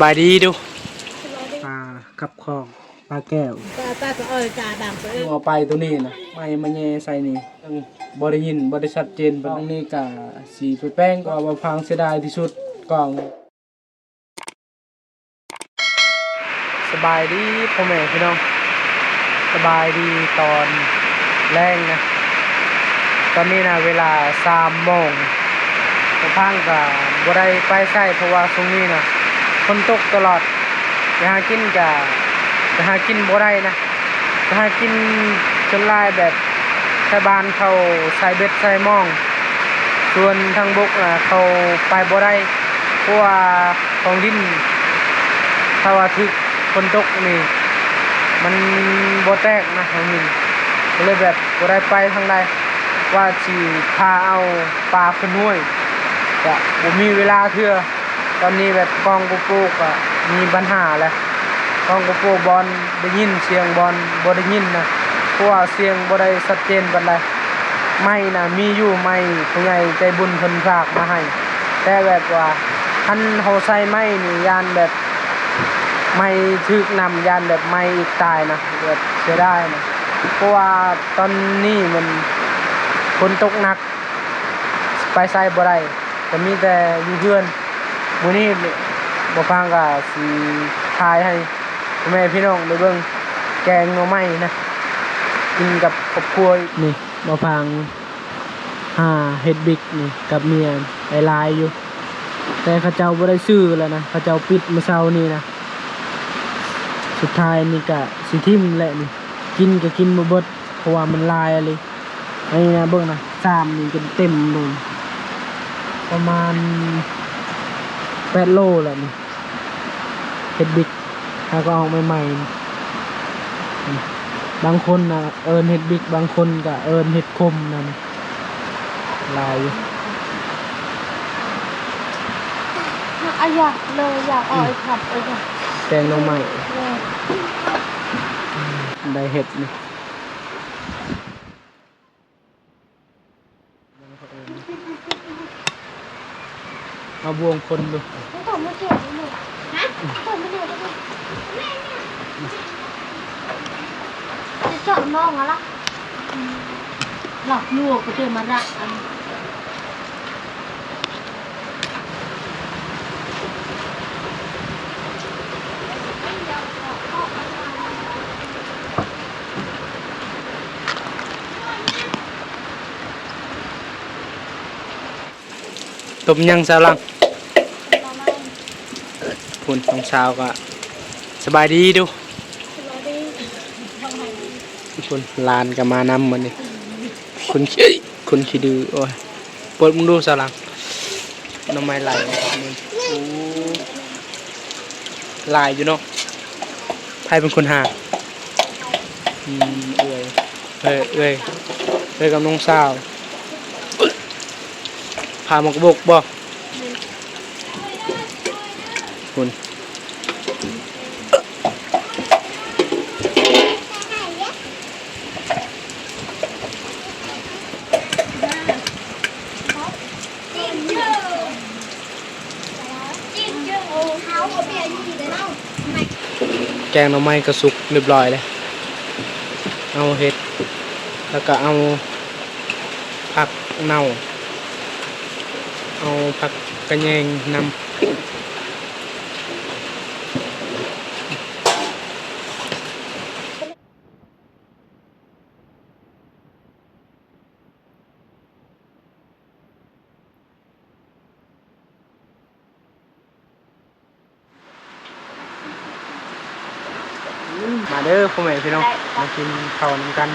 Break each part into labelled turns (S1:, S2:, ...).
S1: บายดีดู
S2: ปลากับของปลาแก้ว
S3: ป้าก็อ้อยตาดำไป
S2: เอาไปตัวนี้นะไม่มาแย่ใส่นี่ต้องบริยินบริชัดเจนตรงนี้กะสีแป้งก็มาพังเสียดายที่สุดกล่องสบายดีพ่อแม่พี่น้องสบายดีตอนแรงนะตอนนี้นะเวลา3 โมงผมพังกับบ่ได้ไปใส่เพราะว่าตรงนี้นะฝนตกตลอดไปหากินบ่ได้นะไปหากินจนลายแบบชาวบ้านเขาใส่เบ็ดใส่หม้องส่วนทางบกนะเขาไปบ่ได้เพราะว่าของดินถ้าว่าทึกฝนตกนี่มันบ่แตกนะของดินก็เลยแบบบ่ได้ไปทางใดว่าสิพาเอาปลาขึ้นห้วยก็บ่มีเวลาเทื่อตอนนี้แบบกองกูปลูกก็มีปัญหาแล้วกองกูปลูกบอลได้ยินเสียงบอลบ่ได้ยินนะเพราะว่าเสียงบ่ได้ชัดเจนปานใดไม้น่ะมีอยู่ไม้ผู้ใหญ่ใจบุญเพิ่นฝากมาให้แต่แบบว่าคันเฮาใส่ไม้นี่ยานแบบไม้ถึกนำยานแบบไม้อีกตายนะแบบเสียดายนะเพราะว่าตอนนี้มันฝนตกหนักไปใส่บ่ได้ก็มีแต่อยู่เฮือนมื้อนี้บ่ฟังก็สิถ่ายให้พ่อแม่พี่น้องได้เบิ่งแกงหน่อไม้นะกินกับครอบครัวนี่บ่ฟังเฮ็ดบิ๊กนี่กับเมียหลายๆอยู่แต่เขาเจ้าบ่ได้ซื้อแล้วนะเขาเจ้าปิดมื้อเช้านี้นะสุดท้ายนี่ก็สิทิ่มแหละนี่กินก็กินบ่เบิดเพราะว่ามันลายอะไรนี่นะเบิ่งนะ3นี่จนเต็มเลยประมาณ8 โลแหละนี่เฮ็ดบิ๊กแล้วก็ออกใหม่ๆบางคนนะเอิ้นเฮ็ดบิ๊กบางคนก็เอิ้นเฮ็ดคมนั่นลายอยู่
S3: อยากเลยอยากอ้อยผัดเลยจ้ะ
S2: แกงหน่อไม้ได้เฮ็ดนี่มาบวงคนดู
S3: ผมไม่เกี่ยวกับหนูฮะผมไม่เกี่ยวกับหนูจะเจาะน้องอะไรหลอกลวงก็เจอมาละ
S2: ต้มยังสาวหลังคุณของสาวก็สบายดีดูคุณลานก็มานำมันนี่คุณขี้ดื้อโอ้ยเปิดมึงดูสาวหลังน้ำไม้ไหลลายอยู่เนาะใครเป็นคนหาเอ้ยกับน้องสาวพามากระบอกบ่คุณแกงหน่อไม้กระสุกเรียบร้อยเลยเอาเห็ดแล้วก็เอาผักเน่าเอาผักกระแยงนำมาเด้อพ่อแม่พี่น้องมากินข้าวน้ำกัน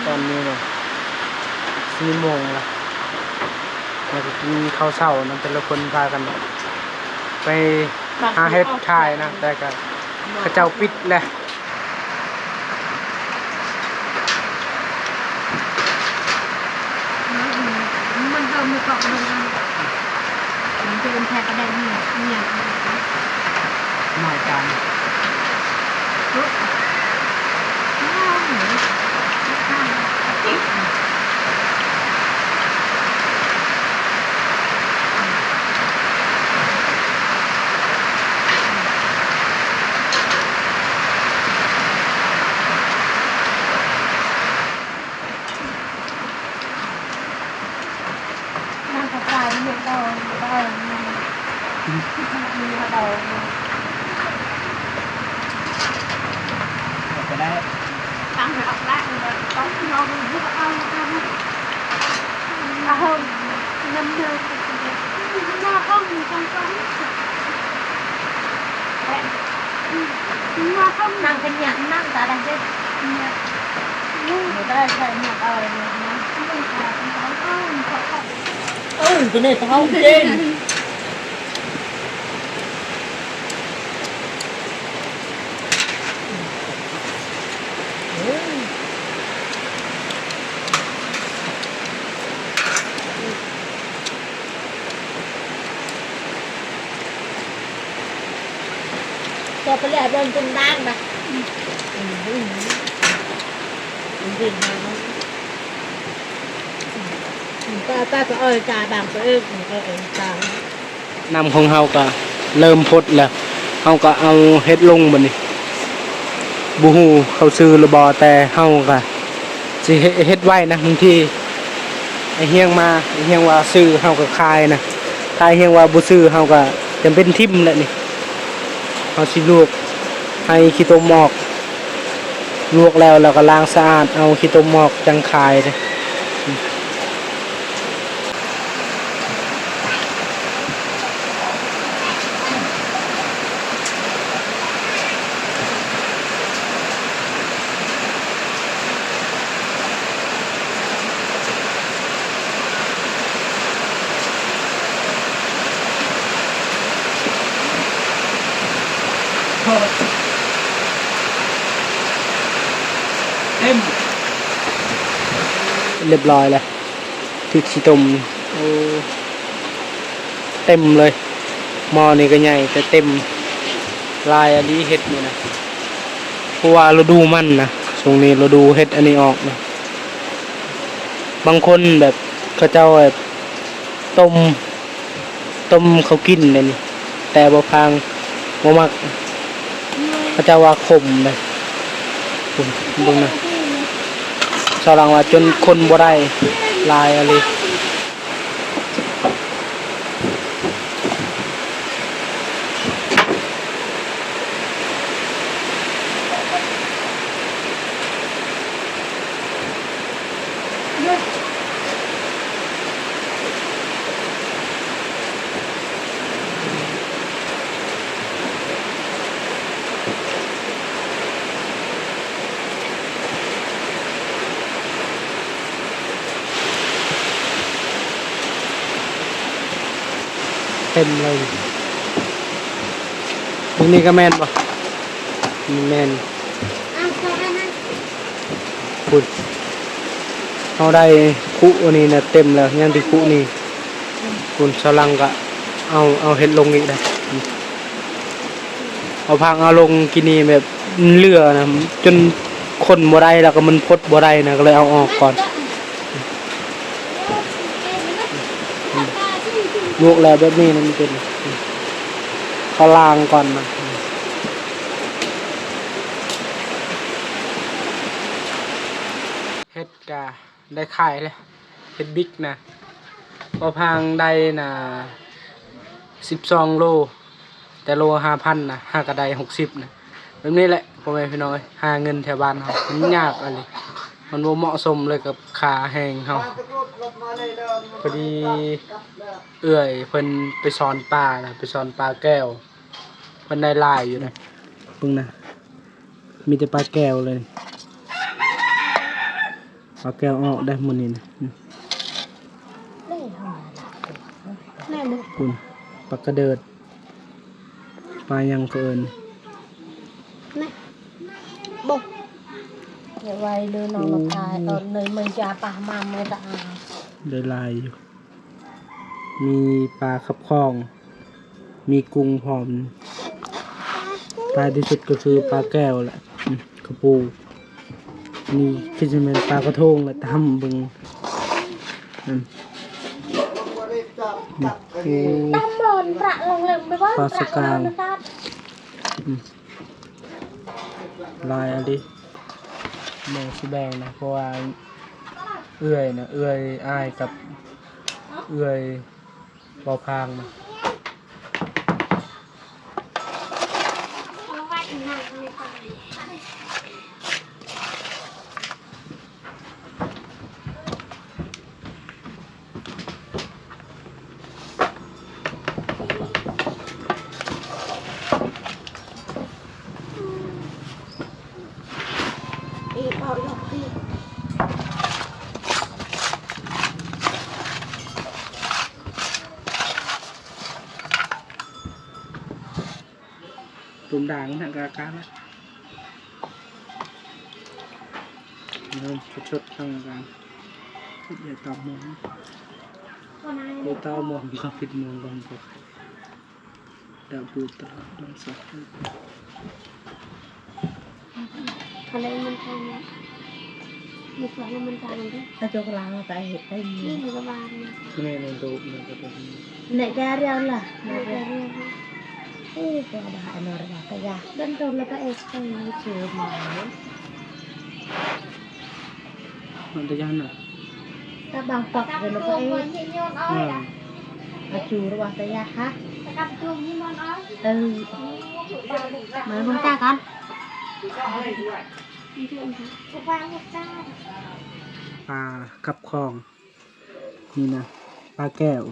S2: ตอนนี้เนี่ย4 โมงแล้วมากินข้าวเช้านั่นแต่ละคนพากันไปหาเฮ็ดขายนะแต่ก็เขาเจ้าปิดแหละ
S3: มันเริ่มมีเกาะมันจะเป็นแพร่กระเด็นเนี่ย
S2: หน่อยจาน
S3: ายเด็กเราได้มีเรา
S2: ก็ได้
S3: ตั้งแต่ออกแรกเลยต้องนอนดูเอาน้ำเดือดหน้าห้องมีการซ้อมหน้าห้องนั่งเป็นอย่างนั่งแต่ได้เด็ดเนี่ยไม่ได้ใช่เนี่ยอะไรเนี่ยนะไม่ขาดเป็นของอ้อมของ
S2: ตัวนี้เขาจริง
S3: ตัวไปเรียกเดินจนดังนะวิ่งมาก็เอ้ยจ่าบางก็เอ้ยจ่าน
S2: ำของเฮาก็เริ่มพดแล้วเฮาก็เอาเฮ็ดลงบัดนี้บูฮูเขาซื้อหรือบ่แต่เฮาก็สิเฮ็ดไว้นะบางทีไอ้เฮียงมาไอ้เฮียงว่าซื้อเฮาก็คายนะถ้าไอ้เฮียงว่าบ่ซื้อเฮาก็จำเป็นทิ่มแหละนี่เฮาสิลวกให้ขี้ต้มออกลวกแล้วก็ล้างสะอาดเอาขี้ต้มออกจังคายเลยเรียบร้อยแล้วถึกขี้ต้มเต็มเลยหม้อนี่ก็ใหญ่แต่เต็มลายอันนี้เฮ็ดนี่นะเพราะว่าเราดูมันนะช่วงนี้เราดูเฮ็ดอันนี้ออกนะบางคนแบบเขาเจ้าแบบต้มเขากินเลยนี่แต่บ่พังบ่มักเขาเจ้าว่าขมเลยคุณเบิ่งนะสลังว่าจนคนบ่ได้ลายอะไรเต็มเลยตรงนี้ก็แม่นป่ะแม่นคุณเอาได้คุอันนี้นะเต็มแล้วยังที่คุนี่คุณสลังก็เอาเห็ดลงอีกได้เอาพังเอาลงกินนี่แบบเลือนะจนคนบ่ได้แล้วก็มันพดบ่ได้นะก็เลยเอาออกก่อนลวกแล้วแบบนี้นะมันเป็นเขาล้างก่อนนะเฮ็ดกะได้ขายเลยเฮ็ดบิ๊กนะพอพังได้นะ12 โลแต่โล5,000นะ5กระได60นะแบบนี้แหละพ่อแม่พี่น้อยหาเงินแถวบ้านเฮามันยากอะไรมันบ่เหมาะสมเลยกับค่าแห้งเฮาพอดีเอื้อยเพิ่นไปสอนปลานะไปสอนปลาแก้วเพิ่นได้หลายอยู่นะเบิ่งนะมีแต่ปลาแก้วเลยปลาแก้วออกได้หมดนี่นะคุณปลากระเดิดปลายังเกิน
S3: บุกอย่าไว้เดินนอนมาตายตอนเลยมันจะปลามาไม่ตาย
S2: ได้ลายอยู่มีปลาขับคล้องมีกุ้งพร้อมปลาที่สุดก็คือปลาแก้วแหละกระปูนี่คือจะเป็นปลากระทงและทำบึง
S3: ตั้มบอลประลงเล็มไปว่า
S2: ปลาสกางลายอันนี้แบ่งสิแบ่งนะเพราะว่าเอื้อยนะเอื้อยอ้ายกับเอื้อย เบาพางนะ
S3: เพราะว่าถึงหนักเลยก่อนเอาหยอกดิ
S2: ตุ่มด่างทางกลางนะเริ่มชุดๆทางกลางอย่าตอบมอง
S3: คนนั้น
S2: อย่าตอบมองก็ผิดมองก่อนก็ดาวปูตราดังสัก
S3: อะไรมันทำเนี่ยมีส่วนอะไรมันทำด้วย
S1: ta cho cái làng tại hiện đây
S3: นี่
S1: nhiều
S3: หนูก็บ้านเนี่ย
S2: แม่ในโดมในกระดม
S1: nãy ra riêu là
S3: หนูจะเรียน
S1: ê có đại nó là cái ra
S3: เดินตรงแล้วก็เอ็กซ์ไป
S1: chưa mà
S2: มันจะยันอ่ะ
S1: ta bằng phật
S3: กับ
S1: rồi
S3: ตั
S1: nó
S3: ว
S1: có
S3: เหมือน
S1: ê
S3: ที่โยนอ้อยอ่ะ
S1: à chú nó bảo tay ra hả
S3: กับตัวที่มันอ้อย
S1: ừ mà muốn ta con
S3: นี่คืออะไรทุกวันทุกเจ้า
S2: ปลากับคลองนี่นะปลาแก้ว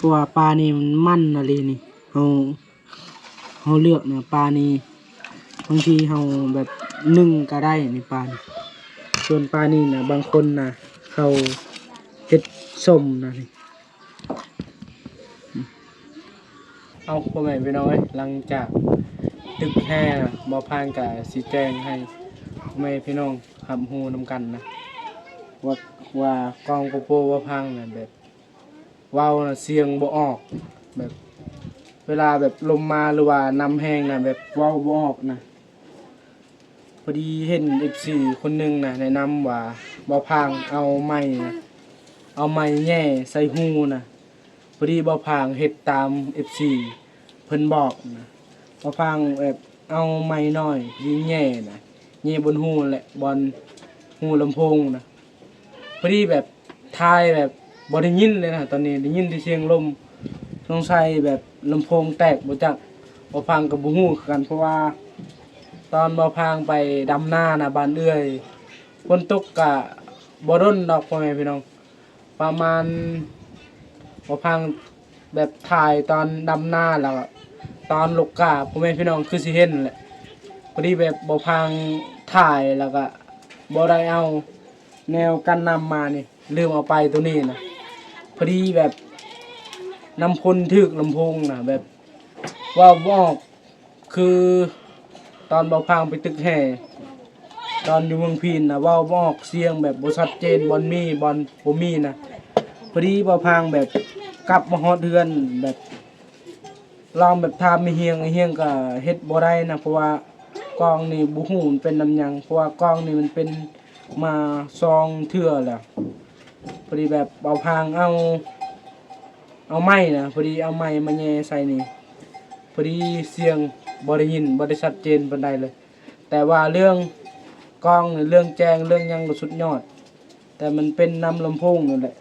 S2: ตัวปลานี่มันมันอะไรนี่เขาเลือกเนี่ยปลานี่บางทีเขาแบบนึ่งก็ได้นี่ปลานี่ส่วนปลานี่นะบางคนนะเขาเฮ็ดส้มนะนี่เอาพ่อแม่พี่น้อยหลังจากตึกแห่บ่พานกับสีแจงให้พ่อแม่พี่น้องหับหูนำกันนะว่ากองโกโปว่าพังนะแบบเว้านะเสียงบ่ออกแบบเวลาแบบลมมาหรือว่านำแห้งนะแบบเว้าบ่ออกนะพอดีเห็นFCคนหนึงนะแนะนำว่าบ่พังเอาไม้นะเอาไม้แย่ใส่หูนะพอดีบ่พังเฮ็ดตาม FC เพิ่นบอกนะบ่พังแบบเอาไม้น้อยยิงแย่นะแย่บนหูแหละบนหูลำโพงนะพอดีแบบทายแบบบ่ได้ยินเลยนะตอนนี้ได้ยินแต่เสียงลมสงสัยแบบลำโพงแตกบ่จักบ่พังกับบ่ฮู้คือกันเพราะว่าตอนบ่พังไปดำนานะบ้านเอื้อยฝนตกกะบ่ดนดอกพ่อแม่พี่น้องประมาณบ่พังแบบถ่ายตอนดำนาแล้วก็ตอนลูกกาพ่อแม่พี่น้องคือสิเห็นแหละพอดีแบบบ่พังถ่ายแล้วก็บ่ได้เอาแนวกันนำมานี่ลืมเอาไปตัวนี้นะพอดีแบบนำพลถึกลำโพงนะแบบว่าบ่ออกคือตอนเบาพังไปตึกแห่ตอนอยู่เมืองพีนนะว่าบ่ออกเสียงแบบบ่ชัดเจนบอลมีบอลบ่มีนะพอดีเบาพังแบบกลับมาฮอดเฮือนแบบลองแบบทำไม่เฮียงก็เฮ็ดบ่ได้นะเพราะว่ากล้องนี่บ่ฮู้มันเป็นนำหยังเพราะว่ากล้องนี่มันเป็นมาซองเทื่อแล้วพอดีแบบเบาพังเอาไม้นะพอดีเอาไม้มาแย่ใส่นี่พอดีเสียงบ่ได้ยินบ่ได้ชัดเจนปานใดเลยแต่ว่าเรื่องกล้องนี่เรื่องแจ้งเรื่องหยังก็สุดยอดแต่มันเป็นนำลำโพงนั่นแหละ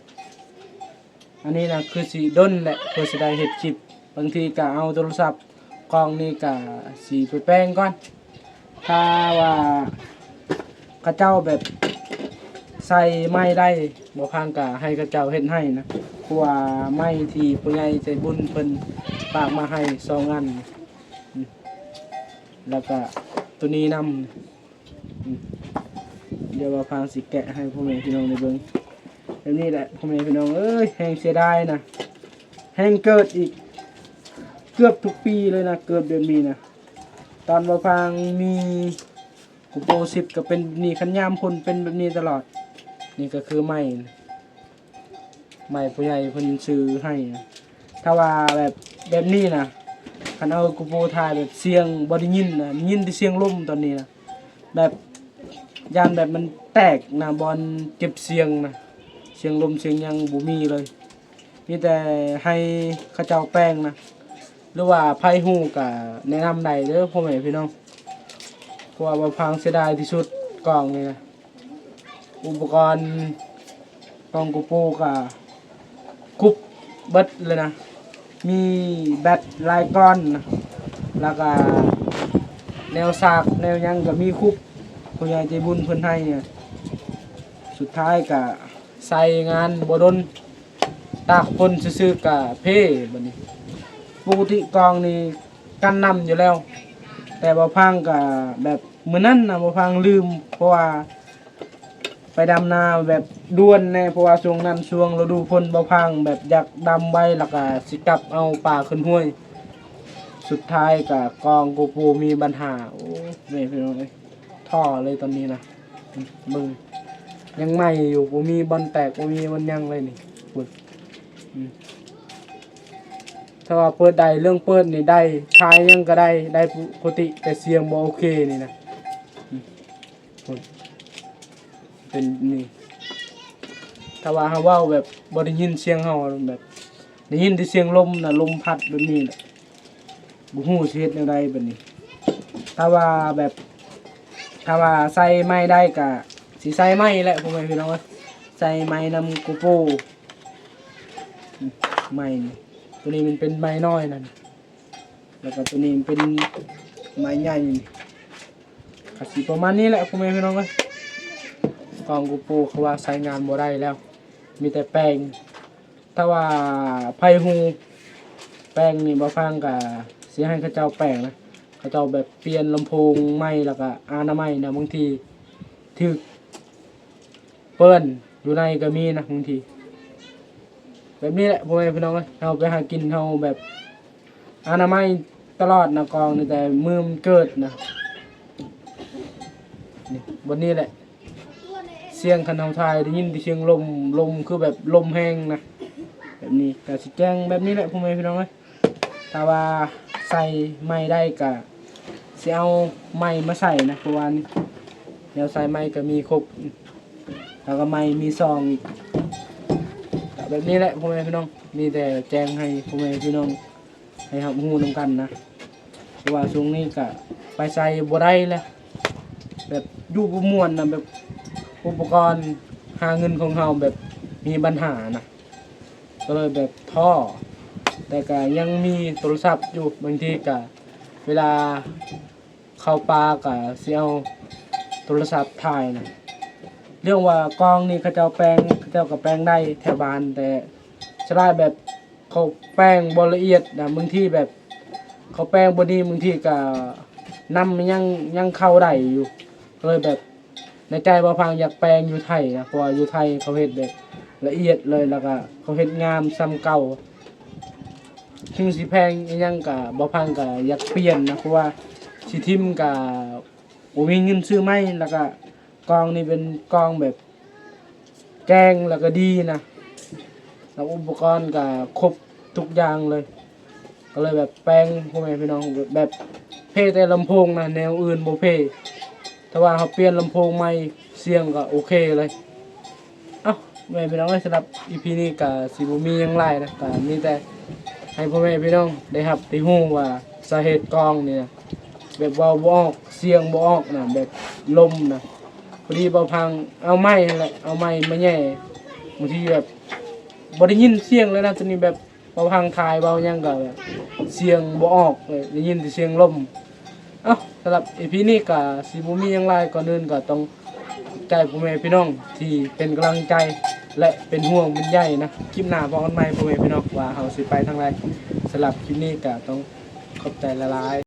S2: อันนี้นะคือสิด้นแหละเพื่อสิได้เฮ็ดคลิปบางทีก็เอาโทรศัพท์กล้องนี่ก็สิไปแปลงก่อนถ้าว่าเขาเจ้าแบบใส่ไม้ได้บ่พังก็ให้เขาเจ้าเฮ็ดให้นะเพราะว่าไม้ที่ผู้ใหญ่ใจบุญเพิ่นฝากมาให้2อันแล้วก็ตัวนี้นำเดี๋ยวว่าพังสิแกะให้พ่อแม่พี่น้องได้เบิ่งแบบนี้แหละพ่อแม่พี่น้องเอ้ยแฮงเสียดายนะแฮงเกิดอีกเกือบทุกปีเลยนะเกิดแบบนี้นะตอนว่าพังมีกูโป10ก็เป็นนี่คันยามพ่นเป็นแบบนี้ตลอดนี่ก็คือไม้ผู้ใหญ่เพิ่นซื้อให้นะถ้าว่าแบบนี้นะคันเอากูโปถ่ายแบบเสียงบ่ได้ยินนะยินแต่เสียงลมตอนนี้นะแบบยานแบบมันแตกนะบอลเก็บเสียงนะเสียงลมเสียงหยังบ่มีเลยมีแต่ให้เขาเจ้าแป้งนะหรือว่าไผฮู้ก็แนะนำได้เด้อพ่อแม่พี่น้องเพราะว่าบ่พังเสียดายที่สุดกล้องนี่นะอุปกรณ์กล้องกูโปก็ คุบเบิดเลยนะมีแบตหลายก้อนนะแล้วก็แนวสากแนวหยังก็มีคุบผู้ใหญ่ใจบุญเพิ่นให้เนี่ยสุดท้ายก็ใส่งานบ่ดนตากฝนซื่อๆก็เพ่บัดนี้ปกติกองนี่กันน้ำอยู่แล้วแต่บ่พังก็แบบมื้อนั้นน่ะบ่พังลืมเพราะว่าไปดำนาแบบด่วนแน่เพราะว่าช่วงนั้นช่วงฤดูฝนบ่พังแบบอยากดำไว้แล้วก็สิกลับเอาป่าขึ้นห้วยสุดท้ายก็กองโกโปมีปัญหาโอ้แม่พี่น้องเอ้ยท่อเลยตอนนี้นะมึงยังใหม่อยู่บ่มีบอลแตกบ่มีมันยังเลยนี่พุ่นถ้าว่าเปิดได้เรื่องเปิดนี่ได้ทายยังก็ได้ปกติแต่เสียงบ่โอเคนี่นะพุ่นเป็นนี่ถ้าว่าเฮาเว้าแบบบ่ได้ยินเสียงเฮาแบบได้ยินแต่เสียงลมน่ะลมพัดแบบนี้น่ะบ่ฮู้สิเฮ็ดแนวใดบัดนี้ถ้าว่าใส่ไม้ได้ก็สิใส่ไม้แหละพ่อแม่พี่น้องเอ้ยใส่ไม้นำโกโปไม้นี่ตัวนี้มันเป็นไม้น้อยนั่นแล้วก็ตัวนี้มันเป็นไม้ใหญ่ก็สิประมาณนี้แหละพ่อแม่พี่น้องเอ้ยกองโกโปเขาว่าใช้งานบ่ได้แล้วมีแต่แป้งถ้าว่าไผฮูแป้งนี่บ่ฟังก็สิให้เขาเจ้าแป้งนะเขาเจ้าแบบเปลี่ยนลำโพงใหม่แล้วก็อนามัยนะบางทีถึกเปิ้นอยู่ในก็มีนะบางทีแบบนี้แหละพ่อแม่พี่น้องเอ้ยเฮาไปหากินเฮาแบบอนามัยตลอดนะกองนี่แต่มือมันเกิดนะนี่บนนี้แหละเสียงคันเฮาทายได้ยินแต่เสียงลมคือแบบลมแห้งนะแบบนี้ก็สิแจ้งแบบนี้แหละพ่อแม่พี่น้องเอ้ยถ้าว่าใส่ไม้ได้ก็สิเอาไม้มาใส่นะเพราะว่านี่แนวใส่ไม้ก็มีครบแล้วก็ไม้มีซองอีกแบบนี้แหละพ่อแม่พี่น้องมีแต่แจ้งให้พ่อแม่พี่น้องให้รับรู้นำกันนะเพราะว่าช่วงนี้ก็ไปใส่บ่ได้แล้วแบบอยู่บ่ม่วนนะแบบอุปกรณ์หาเงินของเฮาแบบมีปัญหานะก็เลยแบบท้อแต่ก็ยังมีโทรศัพท์อยู่บางทีก็เวลาเข้าป่าก็สิเอาโทรศัพท์ถ่ายนะเรื่องว่ากองนี่เขาเจ้าแปลงเขาเจ้าก็แปลงได้แถวบ้านแต่สลายแบบเขาแป้งบ่ละเอียดนะบางทีแบบเขาแป้งบ่ดีบางทีก็นำยังเข้าได้อยู่เลยแบบในใจบ่พังอยากแปลงอยู่ไทยนะเพราะว่าอยู่ไทยเขาเฮ็ดแบบละเอียดเลยแล้วก็เขาเฮ็ดงามซ้ำเก่าถึงสิแพงอีหยังก็บ่พังก็อยากเปลี่ยนนะเพราะว่าสิทิ่มก็บ่มีเงินซื้อไม้แล้วก็กองนี่เป็นกองแบบแกงแล้วก็ดีนะแล้วอุปกรณ์ก็ครบทุกอย่างเลยก็เลยแบบแปลงพ่อแม่พี่น้องแบบเพแต่ลำโพงนะแนวอื่นบ่เพถ้าว่าเขาเปลี่ยนลำโพงใหม่เสียงก็โอเคเลยเอ้าแม่พี่น้องสำหรับ EP นี้ก็สิบ่มีหยังหลายนะก็มีแต่ให้พ่อแม่พี่น้องได้รับได้ฮู้ว่าสาเหตุกองนี่นะแบบว่าบ่ออกเสียงบ่ออกนะแบบลมนะพอดีบ่พังเอาไม้นั่นแหละเอาไม้มาแย่บางทีแบบบ่ได้ยินเสียงเลยนะตอนนี้แบบบ่พังทายเบาหยังก็แบบเสียงบ่ออกเลยได้ยินแต่เสียงลมเอ้าสำหรับ EP นี้ก็สิบ่มีหยังหลายก่อนอื่นก็ต้องใจพ่อแม่พี่น้องที่เป็นกำลังใจและเป็นห่วงเป็นใยนะคลิปหน้าพบกันใหม่พ่อแม่พี่น้องว่าเฮาสิไปทางใดสำหรับคลิปนี้ก็ต้องขอบใจหลายๆ